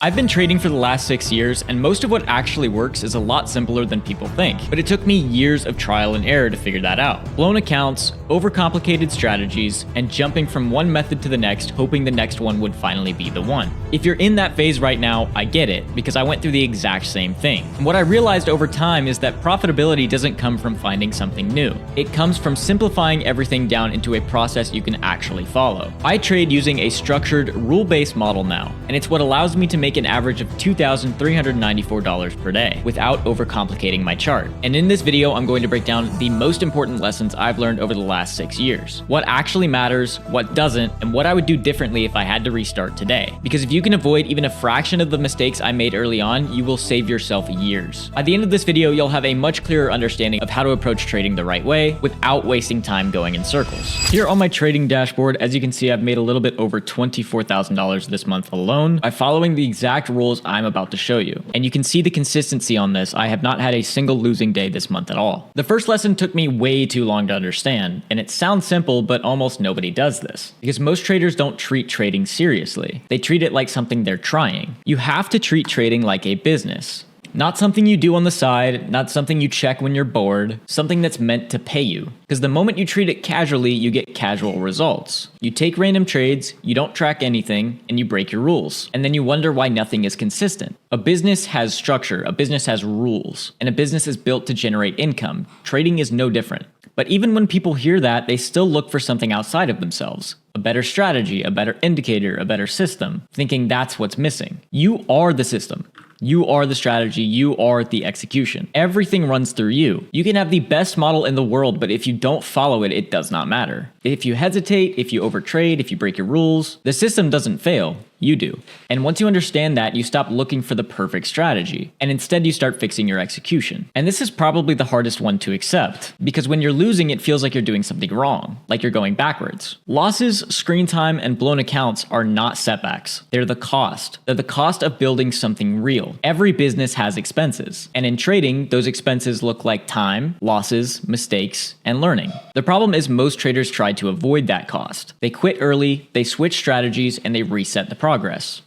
I've been trading for the last 6 years, and most of what actually works is a lot simpler than people think. But it took me years of trial and error to figure that out. Blown accounts, overcomplicated strategies, and jumping from one method to the next, hoping the next one would finally be the one. If you're in that phase right now, I get it, because I went through the exact same thing. And what I realized over time is that profitability doesn't come from finding something new. It comes from simplifying everything down into a process you can actually follow. I trade using a structured, rule-based model now, and it's what allows me to make an average of $2,394 per day without overcomplicating my chart. And in this video, I'm going to break down the most important lessons I've learned over the last 6 years. What actually matters, what doesn't, and what I would do differently if I had to restart today. Because if you can avoid even a fraction of the mistakes I made early on, you will save yourself years. At the end of this video, you'll have a much clearer understanding of how to approach trading the right way without wasting time going in circles. Here on my trading dashboard, as you can see, I've made a little bit over $24,000 this month alone by following the exact rules I'm about to show you. And you can see the consistency on this. I have not had a single losing day this month at all. The first lesson took me way too long to understand, and it sounds simple, but almost nobody does this. Because most traders don't treat trading seriously. They treat it like something they're trying. You have to treat trading like a business. Not something you do on the side, not something you check when you're bored, something that's meant to pay you. Because the moment you treat it casually, you get casual results. You take random trades, you don't track anything, and you break your rules. And then you wonder why nothing is consistent. A business has structure, a business has rules, and a business is built to generate income. Trading is no different. But even when people hear that, they still look for something outside of themselves. A better strategy, a better indicator, a better system, thinking that's what's missing. You are the system. You are the strategy, you are the execution. Everything runs through you. You can have the best model in the world, but if you don't follow it, it does not matter. If you hesitate, if you overtrade, if you break your rules, the system doesn't fail. You do. And once you understand that, you stop looking for the perfect strategy, and instead you start fixing your execution. And this is probably the hardest one to accept, because when you're losing, it feels like you're doing something wrong, like you're going backwards. Losses, screen time, and blown accounts are not setbacks. They're the cost. They're the cost of building something real. Every business has expenses, and in trading, those expenses look like time, losses, mistakes, and learning. The problem is most traders try to avoid that cost. They quit early, they switch strategies, and they reset the progress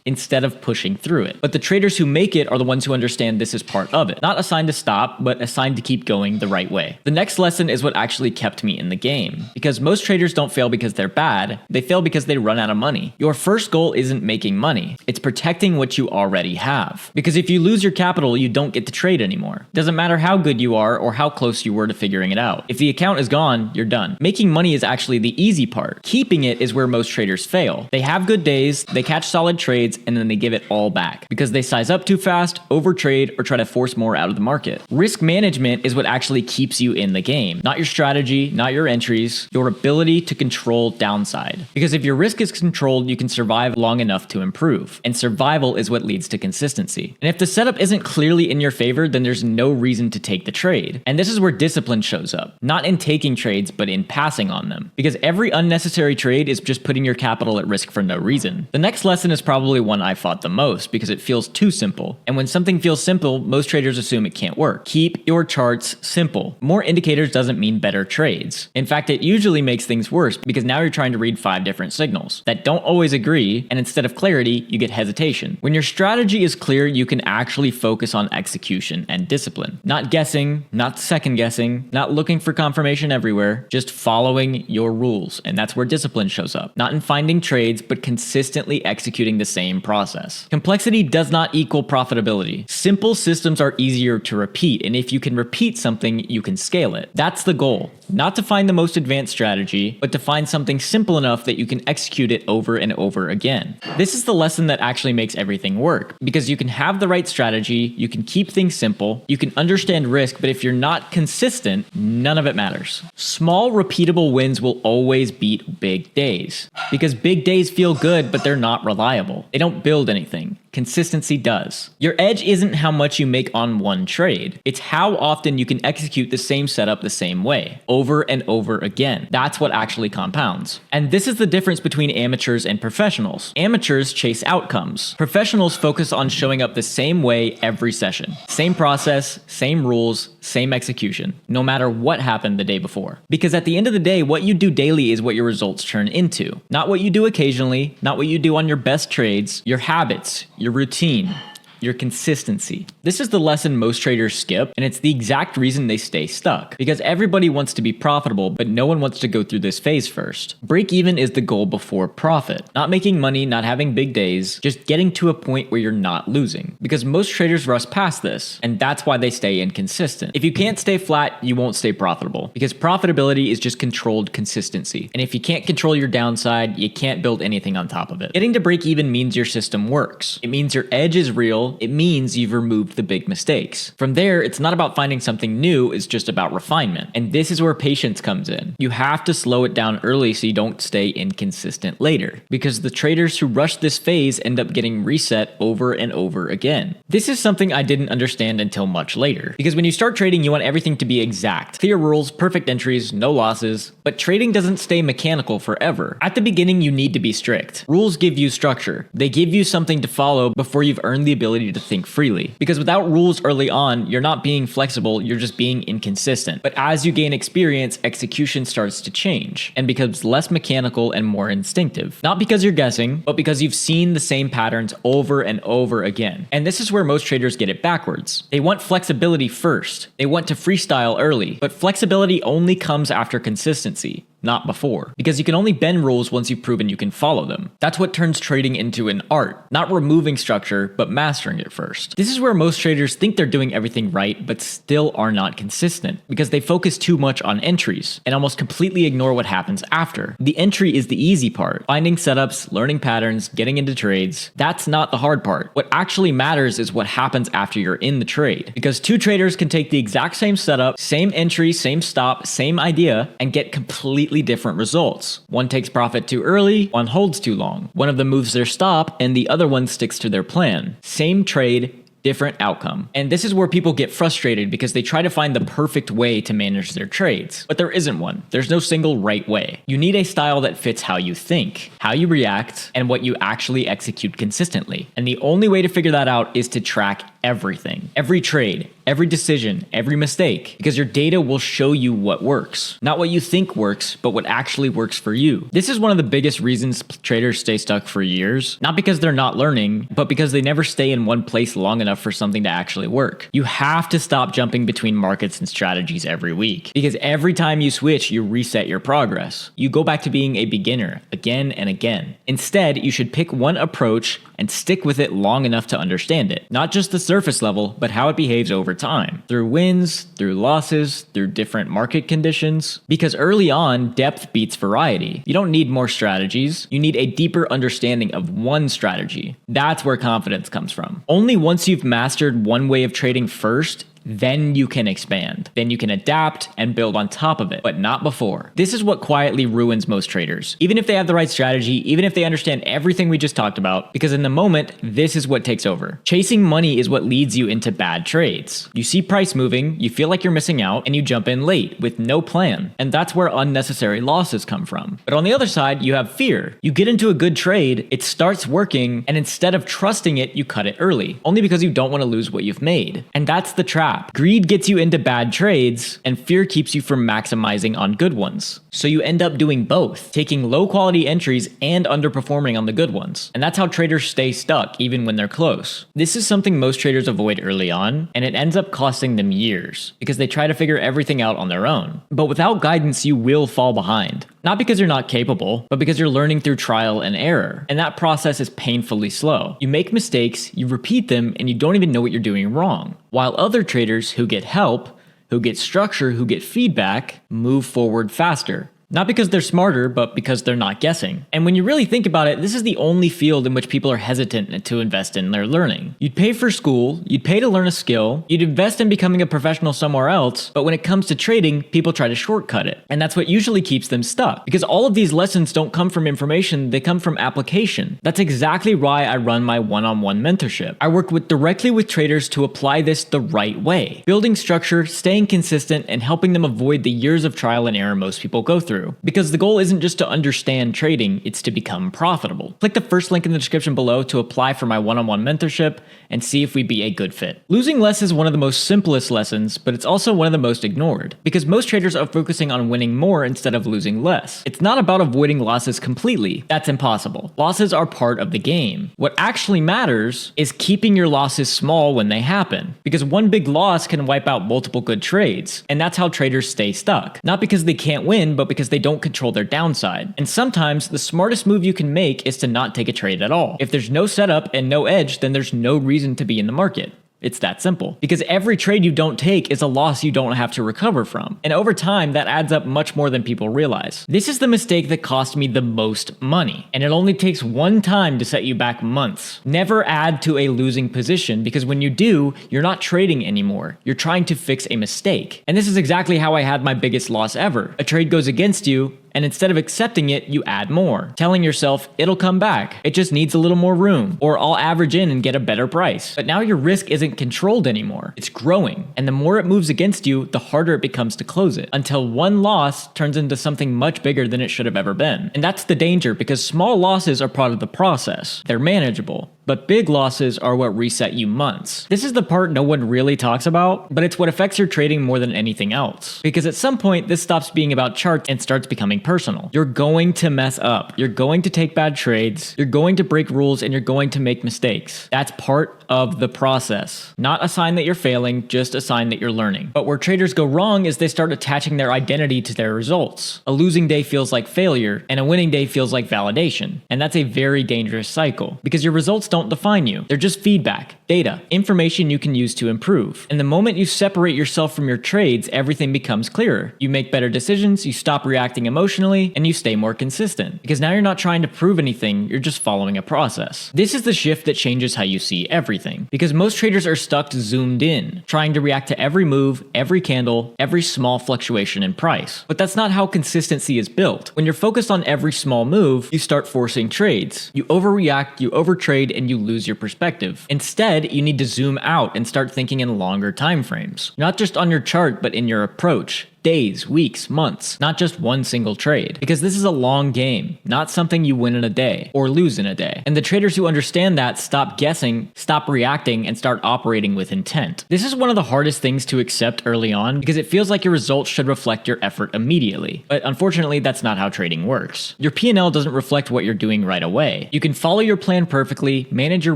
instead of pushing through it. But the traders who make it are the ones who understand this is part of it, not assigned to stop, but assigned to keep going the right way. The next lesson is what actually kept me in the game, because most traders don't fail because they're bad, they fail because they run out of money. Your first goal isn't making money, it's protecting what you already have. Because if you lose your capital, you don't get to trade anymore. Doesn't matter how good you are or how close you were to figuring it out. If the account is gone, you're done. Making money is actually the easy part. Keeping it is where most traders fail. They have good days, they catch solid trades, and then they give it all back because they size up too fast, overtrade, or try to force more out of the market. Risk management is what actually keeps you in the game, not your strategy, not your entries, your ability to control downside. Because if your risk is controlled, you can survive long enough to improve, and survival is what leads to consistency. And if the setup isn't clearly in your favor, then there's no reason to take the trade. And this is where discipline shows up, not in taking trades, but in passing on them. Because every unnecessary trade is just putting your capital at risk for no reason. The next lesson is probably one I fought the most because it feels too simple. And when something feels simple, most traders assume it can't work. Keep your charts simple. More indicators doesn't mean better trades. In fact, it usually makes things worse because now you're trying to read 5 different signals that don't always agree, and instead of clarity, you get hesitation. When your strategy is clear, you can actually focus on execution and discipline. Not guessing, not second guessing, not looking for confirmation everywhere, just following your rules. And that's where discipline shows up. Not in finding trades, but consistently executing the same process. Complexity does not equal profitability. Simple systems are easier to repeat, and if you can repeat something, you can scale it. That's the goal. Not to find the most advanced strategy, but to find something simple enough that you can execute it over and over again. This is the lesson that actually makes everything work, because you can have the right strategy, you can keep things simple, you can understand risk, but if you're not consistent, none of it matters. Small, repeatable wins will always beat big days, because big days feel good, but they're not reliable. They don't build anything. Consistency does. Your edge isn't how much you make on one trade. It's how often you can execute the same setup the same way, over and over again. That's what actually compounds. And this is the difference between amateurs and professionals. Amateurs chase outcomes. Professionals focus on showing up the same way every session. Same process, same rules, same execution, no matter what happened the day before. Because at the end of the day, what you do daily is what your results turn into. Not what you do occasionally, not what you do on your best trades, your habits, your routine, your consistency. This is the lesson most traders skip, and it's the exact reason they stay stuck. Because everybody wants to be profitable, but no one wants to go through this phase first. Break even is the goal before profit. Not making money, not having big days, just getting to a point where you're not losing. Because most traders rush past this, and that's why they stay inconsistent. If you can't stay flat, you won't stay profitable. Because profitability is just controlled consistency. And if you can't control your downside, you can't build anything on top of it. Getting to break even means your system works. It means your edge is real. It means you've removed the big mistakes. From there, it's not about finding something new, it's just about refinement. And this is where patience comes in. You have to slow it down early so you don't stay inconsistent later. Because the traders who rush this phase end up getting reset over and over again. This is something I didn't understand until much later. Because when you start trading, you want everything to be exact. Clear rules, perfect entries, no losses. But trading doesn't stay mechanical forever. At the beginning, you need to be strict. Rules give you structure. They give you something to follow before you've earned the ability to think freely. Because without rules early on, you're not being flexible, you're just being inconsistent. But as you gain experience, execution starts to change and becomes less mechanical and more instinctive. Not because you're guessing, but because you've seen the same patterns over and over again. And this is where most traders get it backwards. They want flexibility first. They want to freestyle early, but flexibility only comes after consistency, not before. Because you can only bend rules once you've proven you can follow them. That's what turns trading into an art, not removing structure, but mastering it first. This is where most traders think they're doing everything right, but still are not consistent, because they focus too much on entries and almost completely ignore what happens after. The entry is the easy part. Finding setups, learning patterns, getting into trades. That's not the hard part. What actually matters is what happens after you're in the trade. Because two traders can take the exact same setup, same entry, same stop, same idea, and get completely different results. One takes profit too early, one holds too long. One of them moves their stop, and the other one sticks to their plan. Same trade, different outcome. And this is where people get frustrated because they try to find the perfect way to manage their trades. But there isn't one. There's no single right way. You need a style that fits how you think, how you react, and what you actually execute consistently. And the only way to figure that out is to track everything. Every trade, every decision, every mistake, because your data will show you what works. Not what you think works, but what actually works for you. This is one of the biggest reasons traders stay stuck for years, not because they're not learning, but because they never stay in one place long enough for something to actually work. You have to stop jumping between markets and strategies every week, because every time you switch, you reset your progress. You go back to being a beginner again and again. Instead, you should pick one approach and stick with it long enough to understand it. Not just the surface level, but how it behaves over time. Through wins, through losses, through different market conditions. Because early on, depth beats variety. You don't need more strategies. You need a deeper understanding of one strategy. That's where confidence comes from. Only once you've mastered one way of trading first, then you can expand. Then you can adapt and build on top of it, but not before. This is what quietly ruins most traders. Even if they have the right strategy, even if they understand everything we just talked about, because in the moment, this is what takes over. Chasing money is what leads you into bad trades. You see price moving, you feel like you're missing out, and you jump in late with no plan. And that's where unnecessary losses come from. But on the other side, you have fear. You get into a good trade, it starts working, and instead of trusting it, you cut it early, only because you don't want to lose what you've made. And that's the trap. Greed gets you into bad trades, and fear keeps you from maximizing on good ones. So you end up doing both, taking low quality entries and underperforming on the good ones. And that's how traders stay stuck even when they're close. This is something most traders avoid early on, and it ends up costing them years because they try to figure everything out on their own. But without guidance, you will fall behind. Not because you're not capable, but because you're learning through trial and error. And that process is painfully slow. You make mistakes, you repeat them, and you don't even know what you're doing wrong. While other traders who get help, who get structure, who get feedback, move forward faster. Not because they're smarter, but because they're not guessing. And when you really think about it, this is the only field in which people are hesitant to invest in their learning. You'd pay for school, you'd pay to learn a skill, you'd invest in becoming a professional somewhere else, but when it comes to trading, people try to shortcut it. And that's what usually keeps them stuck. Because all of these lessons don't come from information, they come from application. That's exactly why I run my one-on-one mentorship. I work directly with traders to apply this the right way. Building structure, staying consistent, and helping them avoid the years of trial and error most people go through. through. Because the goal isn't just to understand trading, it's to become profitable. Click the first link in the description below to apply for my one-on-one mentorship and see if we'd be a good fit. Losing less is one of the most simplest lessons, but it's also one of the most ignored. Because most traders are focusing on winning more instead of losing less. It's not about avoiding losses completely. That's impossible. Losses are part of the game. What actually matters is keeping your losses small when they happen. Because one big loss can wipe out multiple good trades. And that's how traders stay stuck. Not because they can't win, but because they don't control their downside. And sometimes the smartest move you can make is to not take a trade at all. If there's no setup and no edge, then there's no reason to be in the market. It's that simple. Because every trade you don't take is a loss you don't have to recover from. And over time, that adds up much more than people realize. This is the mistake that cost me the most money. And it only takes one time to set you back months. Never add to a losing position, because when you do, you're not trading anymore. You're trying to fix a mistake. And this is exactly how I had my biggest loss ever. A trade goes against you, and instead of accepting it, you add more, telling yourself, it'll come back. It just needs a little more room, or I'll average in and get a better price. But now your risk isn't controlled anymore. It's growing. And the more it moves against you, the harder it becomes to close it, until one loss turns into something much bigger than it should have ever been. And that's the danger, because small losses are part of the process. They're manageable. But big losses are what reset you months. This is the part no one really talks about, but it's what affects your trading more than anything else. Because at some point, this stops being about charts and starts becoming personal. You're going to mess up. You're going to take bad trades. You're going to break rules, and you're going to make mistakes. That's part of the process. Not a sign that you're failing, just a sign that you're learning. But where traders go wrong is they start attaching their identity to their results. A losing day feels like failure, and a winning day feels like validation. And that's a very dangerous cycle, because your results don't define you. They're just feedback, data, information you can use to improve. And the moment you separate yourself from your trades, everything becomes clearer. You make better decisions, you stop reacting emotionally, and you stay more consistent. Because now you're not trying to prove anything, you're just following a process. This is the shift that changes how you see everything. Because most traders are stuck zoomed in, trying to react to every move, every candle, every small fluctuation in price. But that's not how consistency is built. When you're focused on every small move, you start forcing trades. You overreact, you overtrade, and you lose your perspective. Instead, you need to zoom out and start thinking in longer time frames. Not just on your chart, but in your approach. Days, weeks, months, not just one single trade. Because this is a long game, not something you win in a day or lose in a day. And the traders who understand that stop guessing, stop reacting, and start operating with intent. This is one of the hardest things to accept early on, because it feels like your results should reflect your effort immediately. But unfortunately, that's not how trading works. Your P&L doesn't reflect what you're doing right away. You can follow your plan perfectly, manage your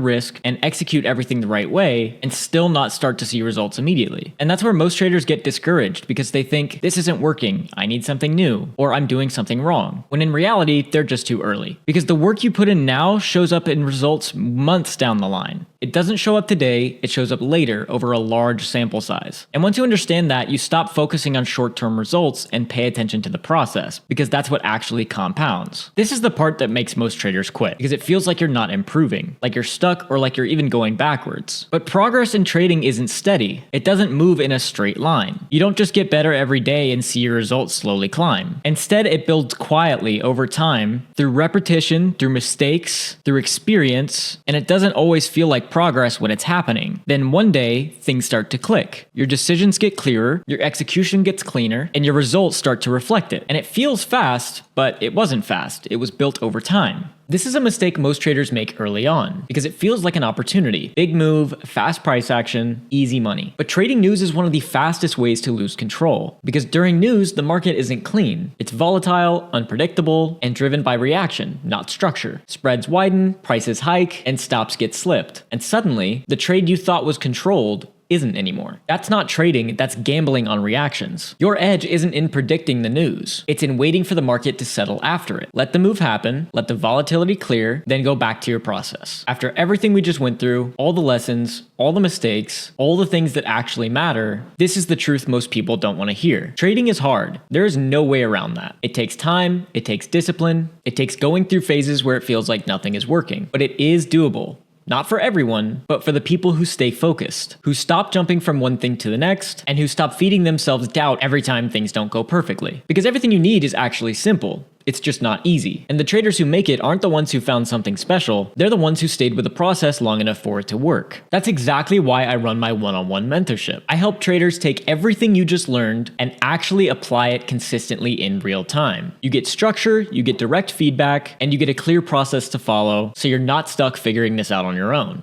risk, and execute everything the right way, and still not start to see results immediately. And that's where most traders get discouraged, because they think, this isn't working, I need something new, or I'm doing something wrong. When in reality, they're just too early. Because the work you put in now shows up in results months down the line. It doesn't show up today, it shows up later over a large sample size. And once you understand that, you stop focusing on short-term results and pay attention to the process, because that's what actually compounds. This is the part that makes most traders quit, because it feels like you're not improving, like you're stuck, or like you're even going backwards. But progress in trading isn't steady. It doesn't move in a straight line. You don't just get better every day and see your results slowly climb. Instead, it builds quietly over time, through repetition, through mistakes, through experience, and it doesn't always feel like progress when it's happening. Then one day, things start to click. Your decisions get clearer, your execution gets cleaner, and your results start to reflect it. And it feels fast, but it wasn't fast. It was built over time. This is a mistake most traders make early on, because it feels like an opportunity. Big move, fast price action, easy money. But trading news is one of the fastest ways to lose control, because during news, the market isn't clean. It's volatile, unpredictable, and driven by reaction, not structure. Spreads widen, prices hike, and stops get slipped. And suddenly, the trade you thought was controlled isn't anymore. That's not trading, that's gambling on reactions. Your edge isn't in predicting the news. It's in waiting for the market to settle after it. Let the move happen, let the volatility clear, then go back to your process. After everything we just went through, all the lessons, all the mistakes, all the things that actually matter, this is the truth most people don't want to hear. Trading is hard. There is no way around that. It takes time, it takes discipline, it takes going through phases where it feels like nothing is working, but it is doable. Not for everyone, but for the people who stay focused, who stop jumping from one thing to the next, and who stop feeding themselves doubt every time things don't go perfectly. Because everything you need is actually simple. It's just not easy. And the traders who make it aren't the ones who found something special, they're the ones who stayed with the process long enough for it to work. That's exactly why I run my one-on-one mentorship. I help traders take everything you just learned and actually apply it consistently in real time. You get structure, you get direct feedback, and you get a clear process to follow, so you're not stuck figuring this out on your own.